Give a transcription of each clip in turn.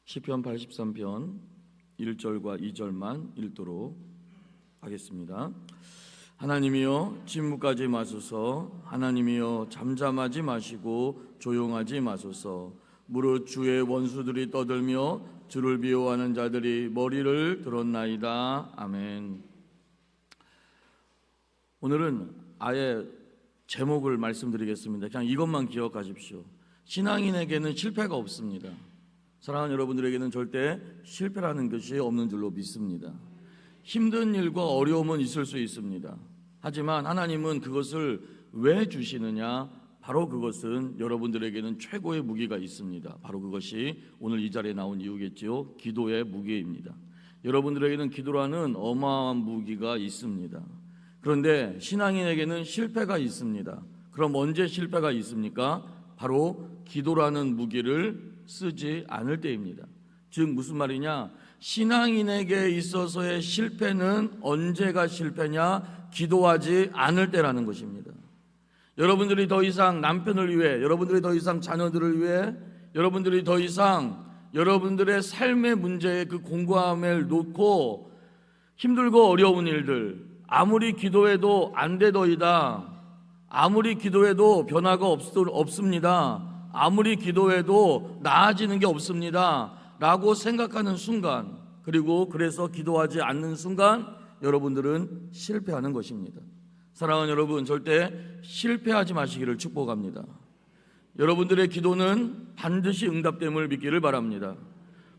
시편 83편 1절과 2절만 읽도록 하겠습니다. 하나님이여 침묵하지 마소서. 하나님이여 잠잠하지 마시고 조용하지 마소서. 무릇 주의 원수들이 떠들며 주를 미워하는 자들이 머리를 들었나이다. 아멘. 오늘은 아예 제목을 말씀드리겠습니다. 그냥 이것만 기억하십시오. 신앙인에게는 실패가 없습니다. 사랑하는 여러분들에게는 절대 실패라는 것이 없는 줄로 믿습니다. 힘든 일과 어려움은 있을 수 있습니다. 하지만 하나님은 그것을 왜 주시느냐? 바로 그것은 여러분들에게는 최고의 무기가 있습니다. 바로 그것이 오늘 이 자리에 나온 이유겠지요. 기도의 무기입니다. 여러분들에게는 기도라는 어마어마한 무기가 있습니다. 그런데 신앙인에게는 실패가 있습니다. 그럼 언제 실패가 있습니까? 바로 기도라는 무기를 쓰지 않을 때입니다. 즉 무슨 말이냐? 신앙인에게 있어서의 실패는 언제가 실패냐? 기도하지 않을 때라는 것입니다. 여러분들이 더 이상 남편을 위해, 여러분들이 더 이상 자녀들을 위해, 여러분들이 더 이상 여러분들의 삶의 문제에 그 공고함을 놓고 힘들고 어려운 일들, 아무리 기도해도 안 되더이다, 아무리 기도해도 변화가 없습니다, 아무리 기도해도 나아지는 게 없습니다 라고 생각하는 순간, 그리고 그래서 기도하지 않는 순간 여러분들은 실패하는 것입니다. 사랑하는 여러분, 절대 실패하지 마시기를 축복합니다. 여러분들의 기도는 반드시 응답됨을 믿기를 바랍니다.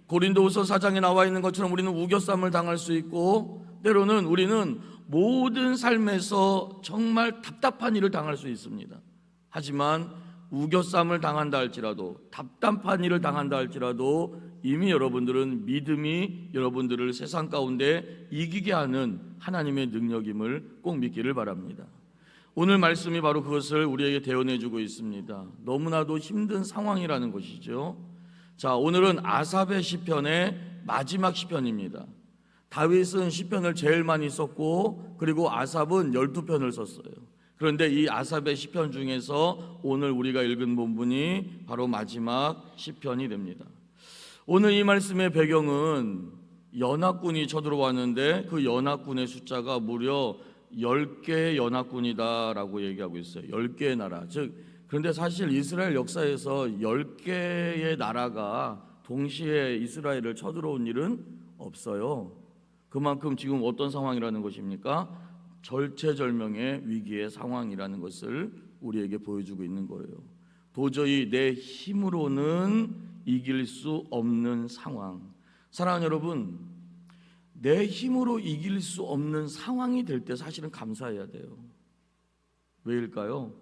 고린도후서 4장에 나와 있는 것처럼 우리는 우겨쌈을 당할 수 있고, 때로는 우리는 모든 삶에서 정말 답답한 일을 당할 수 있습니다. 하지만 우겨쌈을 당한다 할지라도, 답답한 일을 당한다 할지라도 이미 여러분들은 믿음이 여러분들을 세상 가운데 이기게 하는 하나님의 능력임을 꼭 믿기를 바랍니다. 오늘 말씀이 바로 그것을 우리에게 대언해주고 있습니다. 너무나도 힘든 상황이라는 것이죠. 자, 오늘은 아삽의 시편의 마지막 시편입니다. 다윗은 시편을 제일 많이 썼고, 그리고 아삽은 12편을 썼어요. 그런데 이 아삽의 시편 중에서 오늘 우리가 읽은 본문이 바로 마지막 시편이 됩니다. 오늘 이 말씀의 배경은 연합군이 쳐들어왔는데 그 연합군의 숫자가 무려 10개의 연합군이다라고 얘기하고 있어요. 10개의 나라. 즉, 그런데 사실 이스라엘 역사에서 10개의 나라가 동시에 이스라엘을 쳐들어온 일은 없어요. 그만큼 지금 어떤 상황이라는 것입니까? 절체절명의 위기의 상황이라는 것을 우리에게 보여주고 있는 거예요. 도저히 내 힘으로는 이길 수 없는 상황. 사랑하는 여러분, 내 힘으로 이길 수 없는 상황이 될 때 사실은 감사해야 돼요. 왜일까요?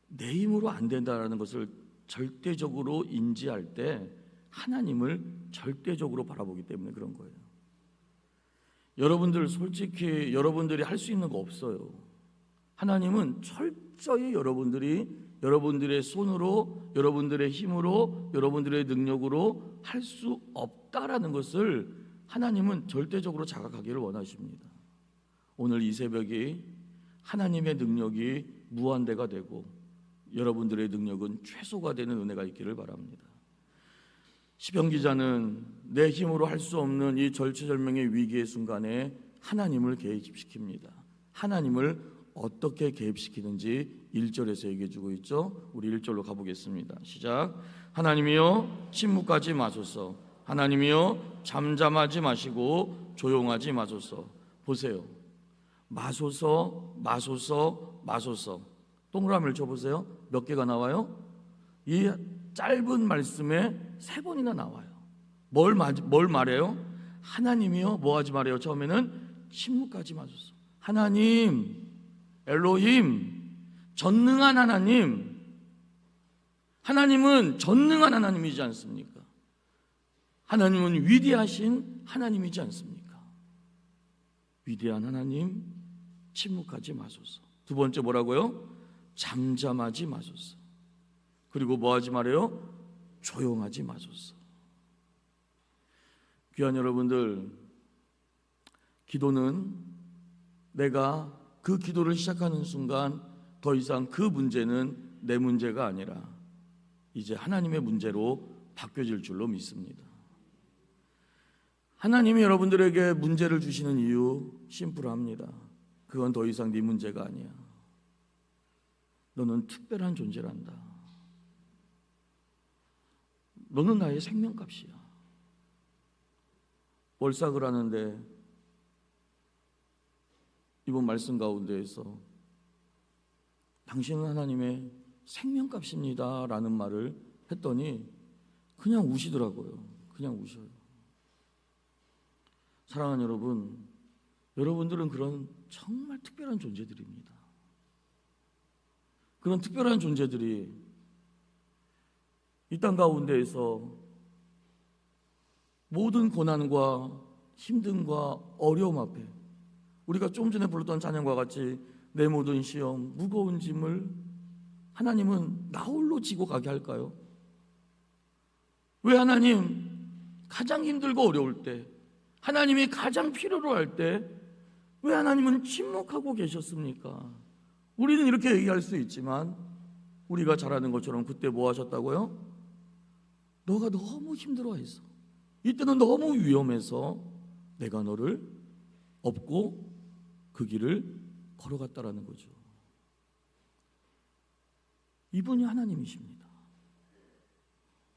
내 힘으로 안 된다는 것을 절대적으로 인지할 때 하나님을 절대적으로 바라보기 때문에 그런 거예요. 여러분들 솔직히 여러분들이 할 수 있는 거 없어요. 하나님은 철저히 여러분들의 손으로, 여러분들의 힘으로, 여러분들의 능력으로 할 수 없다라는 것을 하나님은 절대적으로 자각하기를 원하십니다. 오늘 이 새벽이 하나님의 능력이 무한대가 되고 여러분들의 능력은 최소가 되는 은혜가 있기를 바랍니다. 시편 기자는 내 힘으로 할 수 없는 이 절체절명의 위기의 순간에 하나님을 개입시킵니다. 하나님을 어떻게 개입시키는지 1절에서 얘기해 주고 있죠. 우리 1절로 가보겠습니다. 시작. 하나님이여 침묵하지 마소서. 하나님이여 잠잠하지 마시고 조용하지 마소서. 보세요. 마소서, 마소서, 마소서. 동그라미를 쳐보세요. 몇 개가 나와요? 이 짧은 말씀에 3번이나 나와요. 뭘 말해요? 하나님이요 뭐 하지 말아요? 처음에는 침묵하지 마소서. 하나님, 엘로힘, 전능한 하나님. 하나님은 전능한 하나님이지 않습니까? 하나님은 위대하신 하나님이지 않습니까? 위대한 하나님, 침묵하지 마소서. 두 번째 뭐라고요? 잠잠하지 마소서. 그리고 뭐 하지 말아요? 조용하지 마소서. 귀한 여러분들, 기도는 내가 그 기도를 시작하는 순간 더 이상 그 문제는 내 문제가 아니라 이제 하나님의 문제로 바뀌어질 줄로 믿습니다. 하나님이 여러분들에게 문제를 주시는 이유 심플합니다. 그건 더 이상 네 문제가 아니야. 너는 특별한 존재란다. 너는 나의 생명값이야. 월삭을 하는데 이번 말씀 가운데에서 당신은 하나님의 생명값입니다 라는 말을 했더니 그냥 우시더라고요. 그냥 우셔요. 사랑하는 여러분, 여러분들은 그런 정말 특별한 존재들입니다. 그런 특별한 존재들이 이 땅 가운데에서 모든 고난과 힘듦과 어려움 앞에 우리가 좀 전에 불렀던 찬양과 같이 내 모든 시험, 무거운 짐을 하나님은 나 홀로 지고 가게 할까요? 왜 하나님 가장 힘들고 어려울 때, 하나님이 가장 필요로 할 때 왜 하나님은 침묵하고 계셨습니까? 우리는 이렇게 얘기할 수 있지만 우리가 잘 아는 것처럼 그때 뭐 하셨다고요? 너가 너무 힘들어했어. 이때는 너무 위험해서 내가 너를 업고 그 길을 걸어갔다라는 거죠. 이분이 하나님이십니다.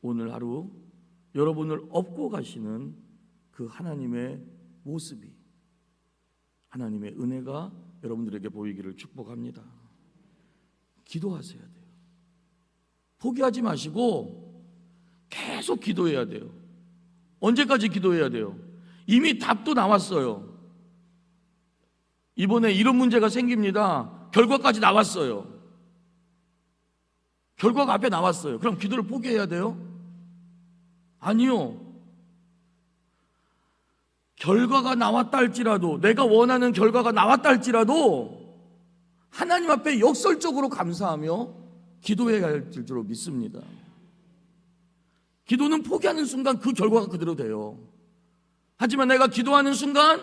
오늘 하루 여러분을 업고 가시는 그 하나님의 모습이, 하나님의 은혜가 여러분들에게 보이기를 축복합니다. 기도하셔야 돼요. 포기하지 마시고 계속 기도해야 돼요. 언제까지 기도해야 돼요? 이미 답도 나왔어요. 이번에 이런 문제가 생깁니다. 결과까지 나왔어요. 결과가 앞에 나왔어요. 그럼 기도를 포기해야 돼요? 아니요. 결과가 나왔다 할지라도, 내가 원하는 결과가 나왔다 할지라도 하나님 앞에 역설적으로 감사하며 기도해야 할 줄로 믿습니다. 기도는 포기하는 순간 그 결과가 그대로 돼요. 하지만 내가 기도하는 순간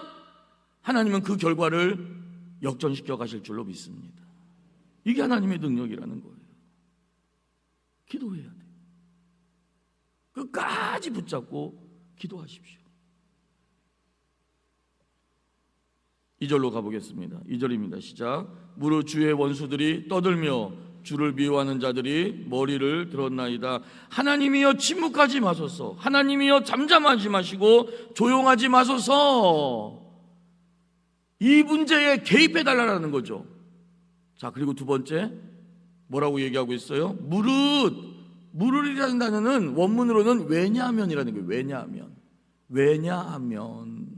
하나님은 그 결과를 역전시켜 가실 줄로 믿습니다. 이게 하나님의 능력이라는 거예요. 기도해야 돼요. 끝까지 붙잡고 기도하십시오. 2절로 가보겠습니다. 2절입니다. 시작. 무릇 주의 원수들이 떠들며 주를 미워하는 자들이 머리를 들었나이다. 하나님이여 침묵하지 마소서. 하나님이여 잠잠하지 마시고 조용하지 마소서. 이 문제에 개입해달라는 거죠. 자, 그리고 두 번째 뭐라고 얘기하고 있어요? 무릇이라는 단어는 원문으로는 왜냐하면이라는 거예요. 왜냐하면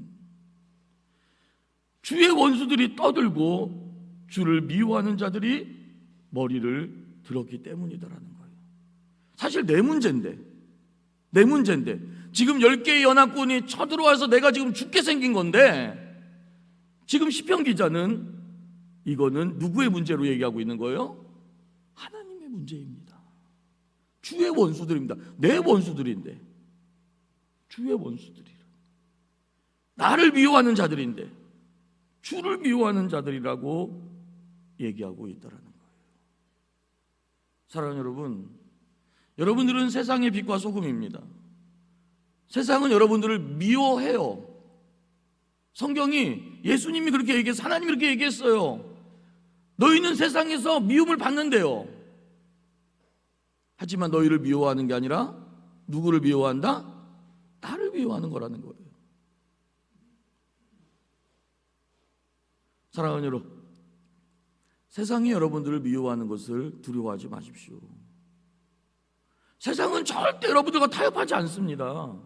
주의 원수들이 떠들고 주를 미워하는 자들이 머리를 들었기 때문이다라는 거예요. 사실 내 문제인데 지금 10개의 연합군이 쳐들어와서 내가 지금 죽게 생긴 건데, 지금 시편 기자는 이거는 누구의 문제로 얘기하고 있는 거예요? 하나님의 문제입니다. 주의 원수들입니다. 내 원수들인데, 주의 원수들이라, 나를 미워하는 자들인데 주를 미워하는 자들이라고 얘기하고 있다라는 거예요. 사랑하는 여러분, 여러분들은 세상의 빛과 소금입니다. 세상은 여러분들을 미워해요. 성경이, 예수님이 그렇게 얘기했어요. 하나님이 그렇게 얘기했어요. 너희는 세상에서 미움을 받는데요. 하지만 너희를 미워하는 게 아니라 누구를 미워한다? 나를 미워하는 거라는 거예요. 사랑하는 여러분, 세상이 여러분들을 미워하는 것을 두려워하지 마십시오. 세상은 절대 여러분들과 타협하지 않습니다.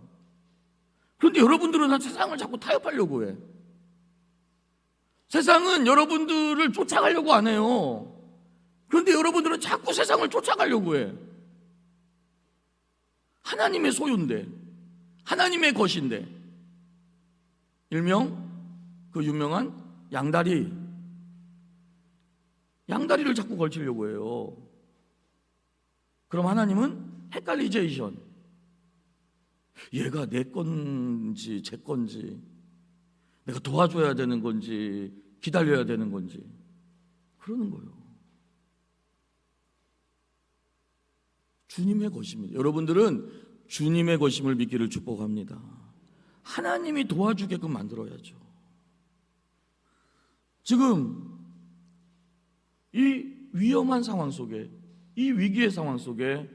그런데 여러분들은 세상을 자꾸 타협하려고 해. 세상은 여러분들을 쫓아가려고 안 해요. 그런데 여러분들은 자꾸 세상을 쫓아가려고 해. 하나님의 소유인데, 하나님의 것인데, 일명 그 유명한 양다리를 자꾸 걸치려고 해요. 그럼 하나님은 헷갈리제이션, 얘가 내 건지 제 건지, 내가 도와줘야 되는 건지 기다려야 되는 건지 그러는 거예요. 주님의 것입니다. 여러분들은 주님의 것임을 믿기를 축복합니다. 하나님이 도와주게끔 만들어야죠. 지금 이 위험한 상황 속에, 이 위기의 상황 속에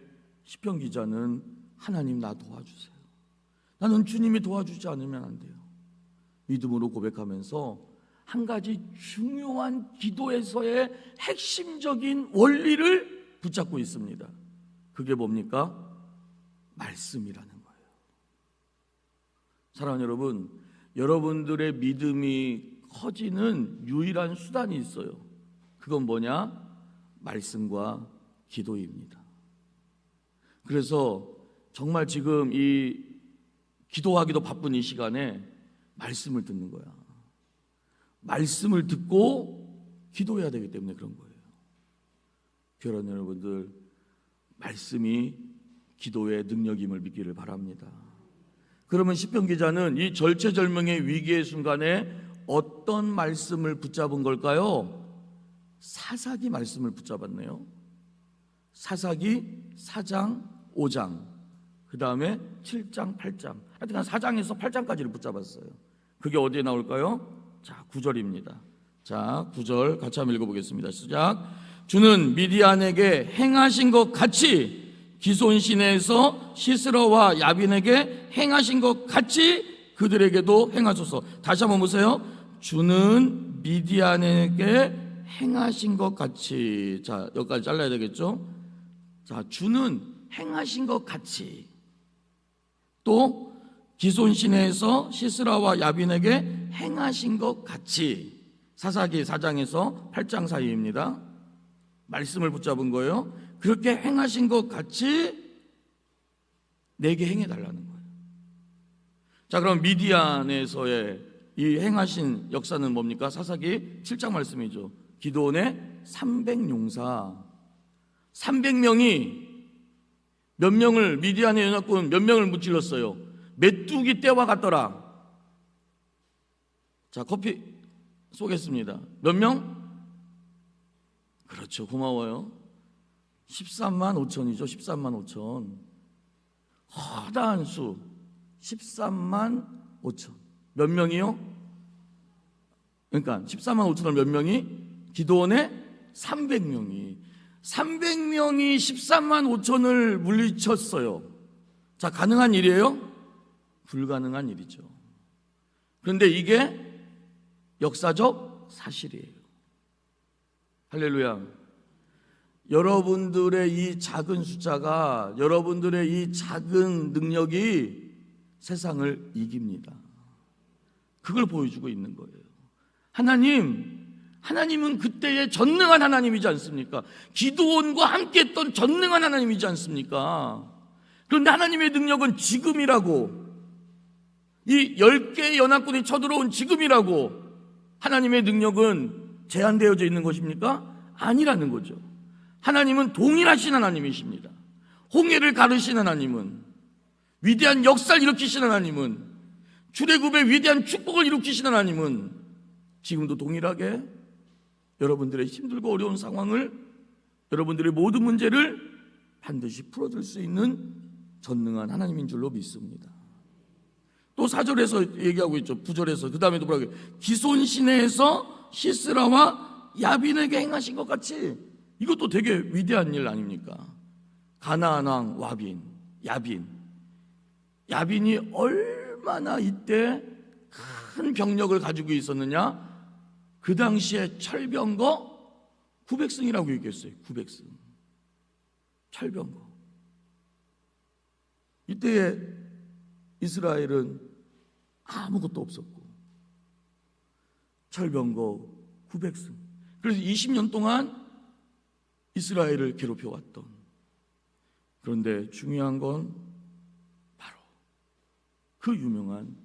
시편 기자는 하나님 나 도와주세요. 나는 주님이 도와주지 않으면 안 돼요. 믿음으로 고백하면서 한 가지 중요한 기도에서의 핵심적인 원리를 붙잡고 있습니다. 그게 뭡니까? 말씀이라는 거예요. 사랑하는 여러분, 여러분들의 믿음이 커지는 유일한 수단이 있어요. 그건 뭐냐? 말씀과 기도입니다. 그래서 정말 지금 이 기도하기도 바쁜 이 시간에 말씀을 듣는 거야. 말씀을 듣고 기도해야 되기 때문에 그런 거예요. 교회 여러분들, 말씀이 기도의 능력임을 믿기를 바랍니다. 그러면 시편 기자는 이 절체절명의 위기의 순간에 어떤 말씀을 붙잡은 걸까요? 사사기 말씀을 붙잡았네요. 사사기 4장, 5장, 그 다음에 7장, 8장, 하여튼 4장에서 8장까지를 붙잡았어요. 그게 어디에 나올까요? 자, 9절입니다. 자, 9절 같이 한번 읽어보겠습니다. 시작. 주는 미디안에게 행하신 것 같이 기손 시내에서 시스라와 야빈에게 행하신 것 같이 그들에게도 행하소서. 다시 한번 보세요. 주는 미디안에게 행하신 것 같이. 자, 여기까지 잘라야 되겠죠? 자, 주는 행하신 것 같이, 또 기손 시내에서 시스라와 야빈에게 행하신 것 같이. 사사기 4장에서 8장 사이입니다. 말씀을 붙잡은 거예요. 그렇게 행하신 것 같이 내게 행해달라는 거예요. 자, 그럼 미디안에서의 이 행하신 역사는 뭡니까? 사사기 7장 말씀이죠. 기드온의 300용사 300명이 몇 명을, 미디안의 연합군 몇 명을 무찔렀어요? 메뚜기 떼와 같더라. 자, 커피 쏘겠습니다. 몇 명? 그렇죠, 고마워요. 13만 5천이죠. 13만 5천. 허다한 수 13만 5천. 몇 명이요? 그러니까 13만 5천을 몇 명이? 기드온의 300명이 13만 5천을 물리쳤어요. 자, 가능한 일이에요? 불가능한 일이죠. 그런데 이게 역사적 사실이에요. 할렐루야. 여러분들의 이 작은 숫자가, 여러분들의 이 작은 능력이 세상을 이깁니다. 그걸 보여주고 있는 거예요. 하나님은 그때의 전능한 하나님이지 않습니까? 기드온과 함께 했던 전능한 하나님이지 않습니까? 그런데 하나님의 능력은 지금이라고, 이 10개의 연합군이 쳐들어온 지금이라고 하나님의 능력은 제한되어져 있는 것입니까? 아니라는 거죠. 하나님은 동일하신 하나님이십니다. 홍해를 가르신 하나님은, 위대한 역사를 일으키신 하나님은, 출애굽의 위대한 축복을 일으키신 하나님은 지금도 동일하게 여러분들의 힘들고 어려운 상황을, 여러분들의 모든 문제를 반드시 풀어줄 수 있는 전능한 하나님인 줄로 믿습니다. 또 4절에서 얘기하고 있죠. 9절에서 그 다음에도 뭐라고 해요? 기손 시내에서 시스라와 야빈에게 행하신 것 같이. 이것도 되게 위대한 일 아닙니까? 가나안 왕 야빈이 얼마나 이때 큰 병력을 가지고 있었느냐? 그 당시에 철병거 900승이라고 얘기했어요. 900승 철병거. 이때에 이스라엘은 아무것도 없었고 철병거 900승. 그래서 20년 동안 이스라엘을 괴롭혀왔던. 그런데 중요한 건 바로 그 유명한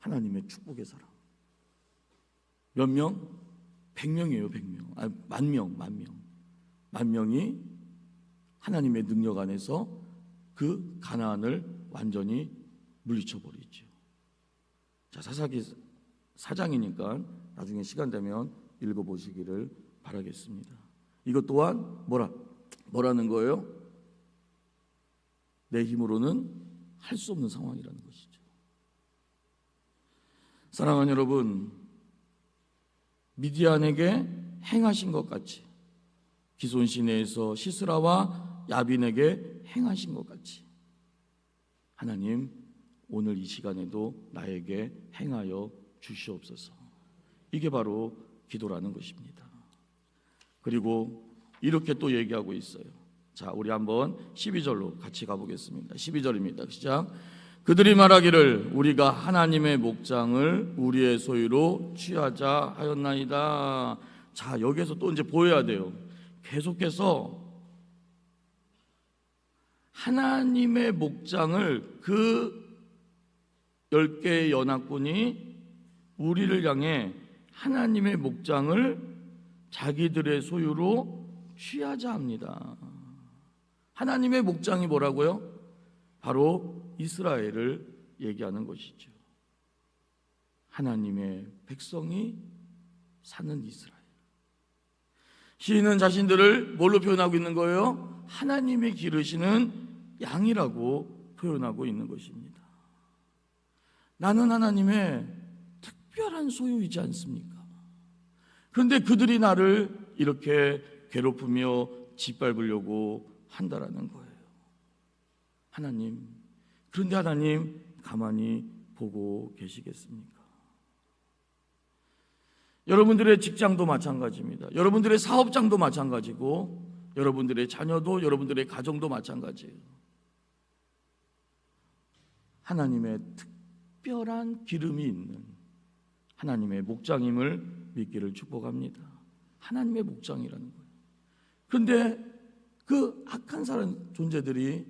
하나님의 축복의 사람. 몇 명? 100명이에요. 100명. 아니, 만 명이 하나님의 능력 안에서 그 가나안을 완전히 물리쳐버리죠. 자, 사사기 4장이니까 나중에 시간 되면 읽어보시기를 바라겠습니다. 이것 또한 뭐라는 거예요? 내 힘으로는 할 수 없는 상황이라는 것이죠. 사랑하는 여러분, 미디안에게 행하신 것 같이 기손 시내에서 시스라와 야빈에게 행하신 것 같이 하나님 오늘 이 시간에도 나에게 행하여 주시옵소서. 이게 바로 기도라는 것입니다. 그리고 이렇게 또 얘기하고 있어요. 자, 우리 한번 12절로 같이 가보겠습니다. 12절입니다. 시작. 그들이 말하기를 우리가 하나님의 목장을 우리의 소유로 취하자 하였나이다. 자, 여기에서 또 이제 보여야 돼요. 계속해서 하나님의 목장을 그 10개의 연합군이 우리를 향해 하나님의 목장을 자기들의 소유로 취하자 합니다. 하나님의 목장이 뭐라고요? 바로 이스라엘을 얘기하는 것이죠. 하나님의 백성이 사는 이스라엘. 시인은 자신들을 뭘로 표현하고 있는 거예요? 하나님이 기르시는 양이라고 표현하고 있는 것입니다. 나는 하나님의 특별한 소유이지 않습니까? 그런데 그들이 나를 이렇게 괴롭히며 짓밟으려고 한다라는 거예요. 하나님, 그런데 하나님 가만히 보고 계시겠습니까? 여러분들의 직장도 마찬가지입니다. 여러분들의 사업장도 마찬가지고 여러분들의 자녀도 여러분들의 가정도 마찬가지예요. 하나님의 특별한 기름이 있는 하나님의 목장임을 믿기를 축복합니다. 하나님의 목장이라는 거예요. 그런데 그 악한 사람 존재들이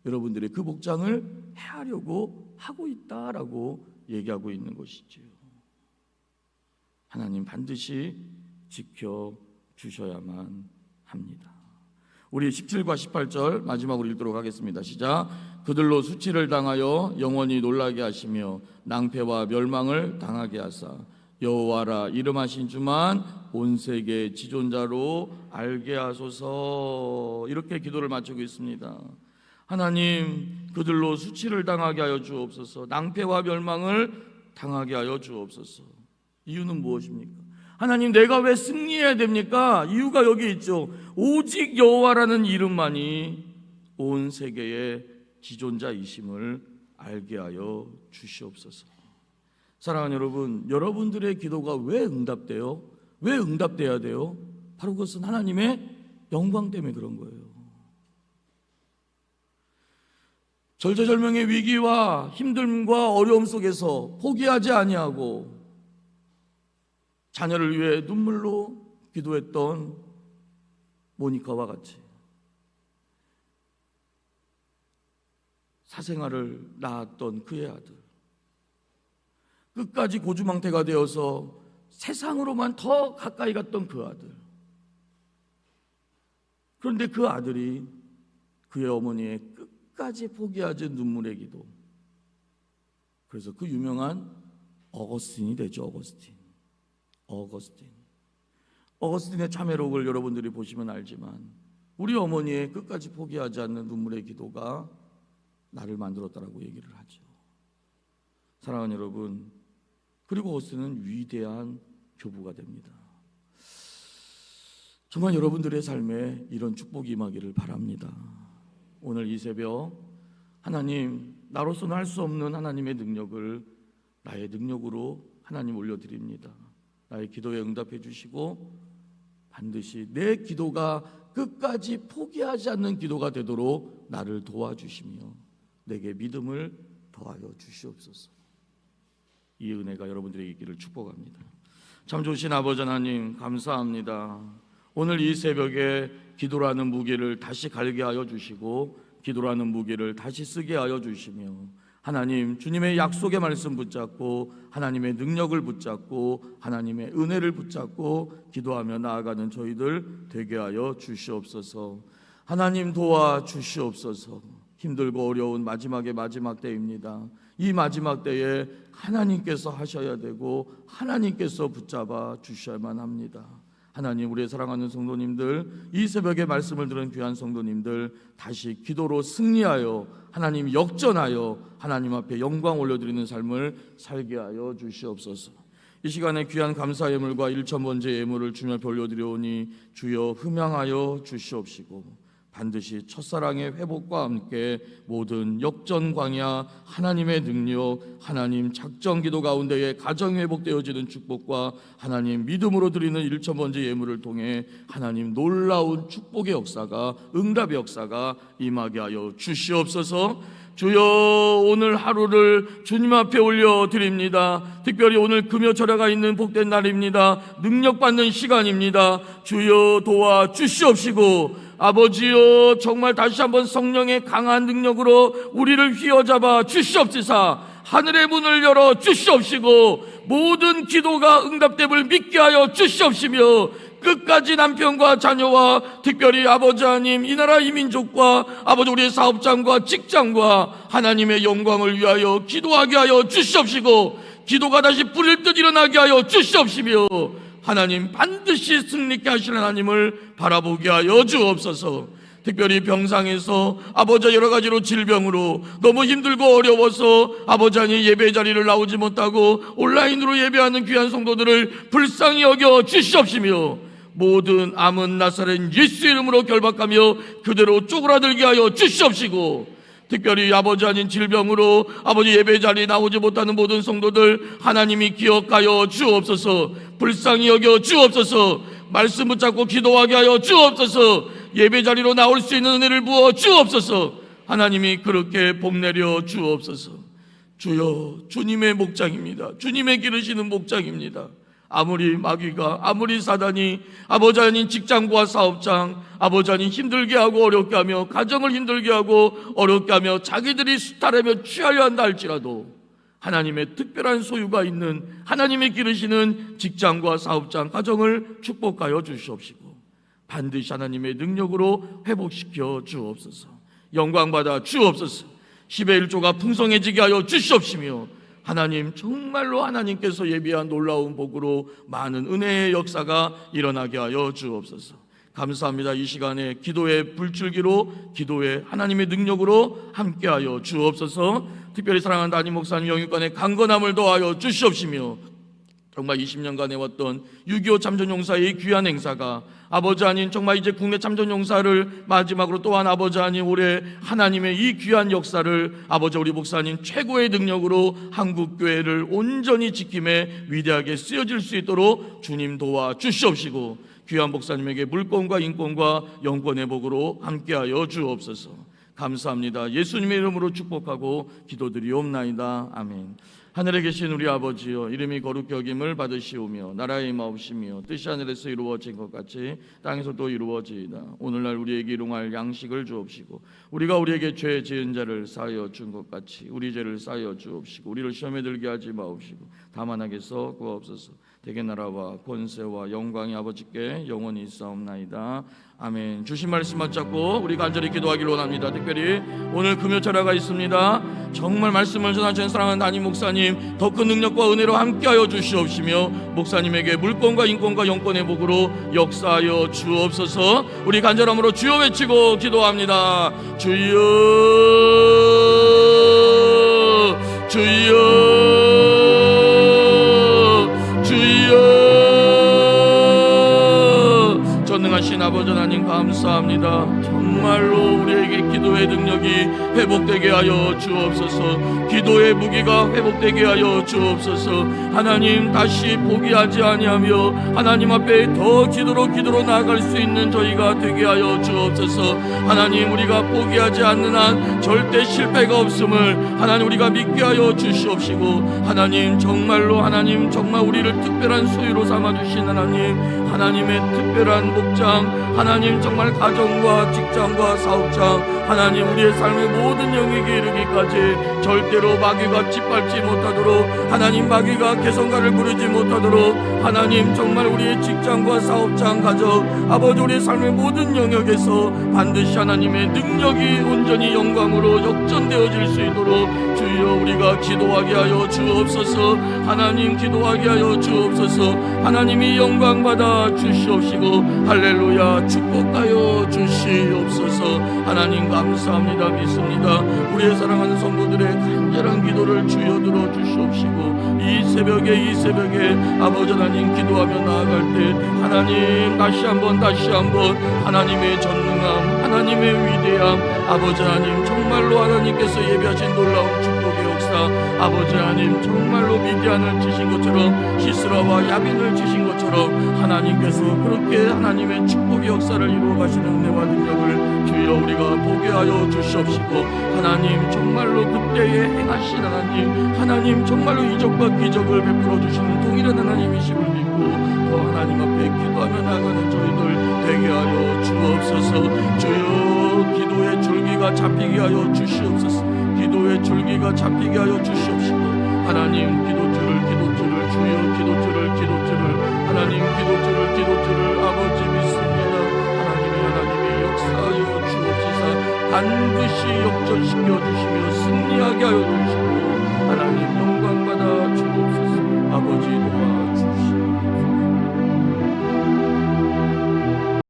여러분들의 그 목장을 해하려고 하고 있다라고 얘기하고 있는 것이지요. 하나님 반드시 지켜주셔야만 합니다. 우리 17과 18절 마지막으로 읽도록 하겠습니다. 시작. 그들로 수치를 당하여 영원히 놀라게 하시며 낭패와 멸망을 당하게 하사 여호와라 이름하신 주만 온 세계 지존자로 알게 하소서. 이렇게 기도를 마치고 있습니다. 하나님, 그들로 수치를 당하게 하여 주옵소서. 낭패와 멸망을 당하게 하여 주옵소서. 이유는 무엇입니까? 하나님, 내가 왜 승리해야 됩니까? 이유가 여기 있죠. 오직 여호와라는 이름만이 온 세계의 지존자이심을 알게 하여 주시옵소서. 사랑하는 여러분, 여러분들의 기도가 왜 응답돼요? 왜 응답돼야 돼요? 바로 그것은 하나님의 영광 때문에 그런 거예요. 절체절명의 위기와 힘듦과 어려움 속에서 포기하지 아니하고 자녀를 위해 눈물로 기도했던 모니카와 같이 사생아를 낳았던 그의 아들, 끝까지 고주망태가 되어서 세상으로만 더 가까이 갔던 그 아들. 그런데 그 아들이 그의 어머니의 끝까지 포기하지 눈물의 기도. 그래서 그 유명한 어거스틴이 되죠. 어거스틴의 참회록을 여러분들이 보시면 알지만 우리 어머니의 끝까지 포기하지 않는 눈물의 기도가 나를 만들었다라고 얘기를 하죠. 사랑하는 여러분, 그리고 어거스틴은 위대한 교부가 됩니다. 정말 여러분들의 삶에 이런 축복이 임하기를 바랍니다. 오늘 이 새벽 하나님, 나로서는 할 수 없는 하나님의 능력을 나의 능력으로 하나님 올려드립니다. 나의 기도에 응답해 주시고 반드시 내 기도가 끝까지 포기하지 않는 기도가 되도록 나를 도와주시며 내게 믿음을 더하여 주시옵소서. 이 은혜가 여러분들에게 있기를 축복합니다. 참 좋으신 아버지 하나님, 감사합니다. 오늘 이 새벽에 기도라는 무게를 다시 갈게 하여 주시고 기도라는 무게를 다시 쓰게 하여 주시며 하나님, 주님의 약속의 말씀 붙잡고 하나님의 능력을 붙잡고 하나님의 은혜를 붙잡고 기도하며 나아가는 저희들 되게 하여 주시옵소서. 하나님 도와 주시옵소서. 힘들고 어려운 마지막 때입니다. 이 마지막 때에 하나님께서 하셔야 되고 하나님께서 붙잡아 주셔야만 합니다. 하나님, 우리의 사랑하는 성도님들, 이 새벽에 말씀을 들은 귀한 성도님들, 다시 기도로 승리하여 하나님 역전하여 하나님 앞에 영광 올려드리는 삶을 살게 하여 주시옵소서. 이 시간에 귀한 감사 예물과 1,000번째 예물을 주님 앞에 올려드려오니 주여 흠양하여 주시옵시고, 반드시 첫사랑의 회복과 함께 모든 역전 광야 하나님의 능력, 하나님 작정 기도 가운데에 가정 회복되어지는 축복과 하나님 믿음으로 드리는 1,000번째 예물을 통해 하나님 놀라운 축복의 역사가, 응답의 역사가 임하게 하여 주시옵소서. 주여, 오늘 하루를 주님 앞에 올려드립니다. 특별히 오늘 금요철야가 있는 복된 날입니다. 능력받는 시간입니다. 주여 도와주시옵시고, 아버지여, 정말 다시 한번 성령의 강한 능력으로 우리를 휘어잡아 주시옵시사 하늘의 문을 열어 주시옵시고, 모든 기도가 응답됨을 믿게 하여 주시옵시며, 끝까지 남편과 자녀와 특별히 아버지 하나님, 이 나라 이 민족과 아버지 우리의 사업장과 직장과 하나님의 영광을 위하여 기도하게 하여 주시옵시고, 기도가 다시 불일 듯 일어나게 하여 주시옵시며, 하나님 반드시 승리케 하실 하나님을 바라보게 하여 주옵소서. 특별히 병상에서 아버지 여러 가지로 질병으로 너무 힘들고 어려워서 아버지 하나님 예배 자리를 나오지 못하고 온라인으로 예배하는 귀한 성도들을 불쌍히 여겨 주시옵시며, 모든 암은 나사렛 예수 이름으로 결박하며 그대로 쪼그라들게 하여 주시옵시고, 특별히 아버지 아닌 질병으로 아버지 예배 자리에 나오지 못하는 모든 성도들 하나님이 기억하여 주옵소서. 불쌍히 여겨 주옵소서. 말씀 붙잡고 기도하게 하여 주옵소서. 예배 자리로 나올 수 있는 은혜를 부어 주옵소서. 하나님이 그렇게 복 내려 주옵소서. 주여, 주님의 목장입니다. 주님의 기르시는 목장입니다. 아무리 마귀가, 아무리 사단이 아버지 아닌 직장과 사업장, 아버지 아닌 힘들게 하고 어렵게 하며, 가정을 힘들게 하고 어렵게 하며 자기들이 수탈하며 취하려 한다 할지라도, 하나님의 특별한 소유가 있는 하나님의 기르시는 직장과 사업장, 가정을 축복하여 주시옵시고, 반드시 하나님의 능력으로 회복시켜 주옵소서. 영광받아 주옵소서. 10의 1조가 풍성해지게 하여 주시옵시며, 하나님 정말로 하나님께서 예비한 놀라운 복으로 많은 은혜의 역사가 일어나게 하여 주옵소서. 감사합니다. 이 시간에 기도의 불줄기로, 기도의 하나님의 능력으로 함께하여 주옵소서. 특별히 사랑하는 담임 목사님 영육간의 강건함을 더하여 주시옵시며, 정말 20년간 해왔던 6.25 참전용사의 귀한 행사가 아버지 아닌 정말 이제 국내 참전용사를 마지막으로 또한 아버지 아닌 올해 하나님의 이 귀한 역사를 아버지 우리 목사님 최고의 능력으로 한국교회를 온전히 지킴에 위대하게 쓰여질 수 있도록 주님 도와 주시옵시고, 귀한 목사님에게 물권과 인권과 영권의 복으로 함께하여 주옵소서. 감사합니다. 예수님의 이름으로 축복하고 기도드리옵나이다. 아멘. 하늘에 계신 우리 아버지여, 이름이 거룩히 여김을 받으시오며 나라의 임하옵시며 뜻이 하늘에서 이루어진 것 같이 땅에서도 이루어지이다. 오늘날 우리에게 일용할 양식을 주옵시고, 우리가 우리에게 죄 지은 자를 사하여 준 것 같이 우리 죄를 사하여 주옵시고, 우리를 시험에 들게 하지 마옵시고 다만 악에서 구하옵소서. 대개 나라와 권세와 영광이 아버지께 영원히 있사옵나이다. 아멘. 주신 말씀 붙잡고 우리 간절히 기도하기를 원합니다. 특별히 오늘 금요철야가 있습니다. 정말 말씀을 전하신 사랑하는 담임 목사님 더 큰 능력과 은혜로 함께하여 주시옵시며, 목사님에게 물권과 인권과 영권의 복으로 역사하여 주옵소서. 우리 간절함으로 주여 외치고 기도합니다. 주여, 주여, 전능하신 아버지 하나님 감사합니다. 정말로 우리에게 기도의 능력이 회복되게 하여 주옵소서. 기도의 무기가 회복되게 하여 주옵소서. 하나님 다시 포기하지 아니하며 하나님 앞에 더 기도로 나아갈 수 있는 저희가 되게 하여 주옵소서. 하나님 우리가 포기하지 않는 한 절대 실패가 없음을 하나님 우리가 믿게 하여 주시옵시고, 하나님 정말로 하나님 정말 우리를 특별한 소유로 삼아주신 하나님의 특별한 목장, 하나님 정말 가정과 직장과 사업장, 하나님 하나님 우리의 삶의 모든 영역에 이르기까지 절대로 마귀가 짓밟지 못하도록, 하나님 마귀가 개성가를 부르지 못하도록, 하나님 정말 우리의 직장과 사업장, 가정, 아버지 우리의 삶의 모든 영역에서 반드시 하나님의 능력이 온전히 영광으로 역전되어질 수 있도록 주여 우리가 기도하게 하여 주옵소서. 하나님 기도하게 하여 주옵소서. 하나님이 영광 받아 주시옵시고 할렐루야 축복하여 주시옵소서. 하나님 감사합니다. 믿습니다. 우리의 사랑하는 성도들의 간절한 기도를 주여 들어 주시옵시고 이 새벽에 아버지 하나님 기도하며 나아갈 때 하나님 다시 한번 하나님의 전능함, 하나님의 위대함, 아버지 하나님 정말로 하나님께서 예비하신 놀라운 축복의 역사, 아버지 하나님 정말로 미디안을 치신 것처럼 시스라와 야빈을 치신 것처럼 하나님께서 그렇게 하나님의 축복의 역사를 이루어 가시는 은혜와 능력을 주여 우리가 보게 하여 주시옵시고 하나님 정말로 그때에 행하신 하나님 정말로 이적과 기적을 베풀어 주시는 동일한 하나님이심을 믿고 더 하나님 앞에 기도하며 나가는 저희들 되게 하여 주옵소서. 주여 기도의 줄기가 잡히게 하여 주시옵소서. 기도의 줄기가 잡히게 하여 주시옵시고 하나님 기도줄을 주여 기도줄을 하나님 기도줄을 아버지 믿습니다. 하나님이 역사하여 주옵소서. 반드시 역전시켜 주시며 승리하게 하여 주시고 하나님 영광 받아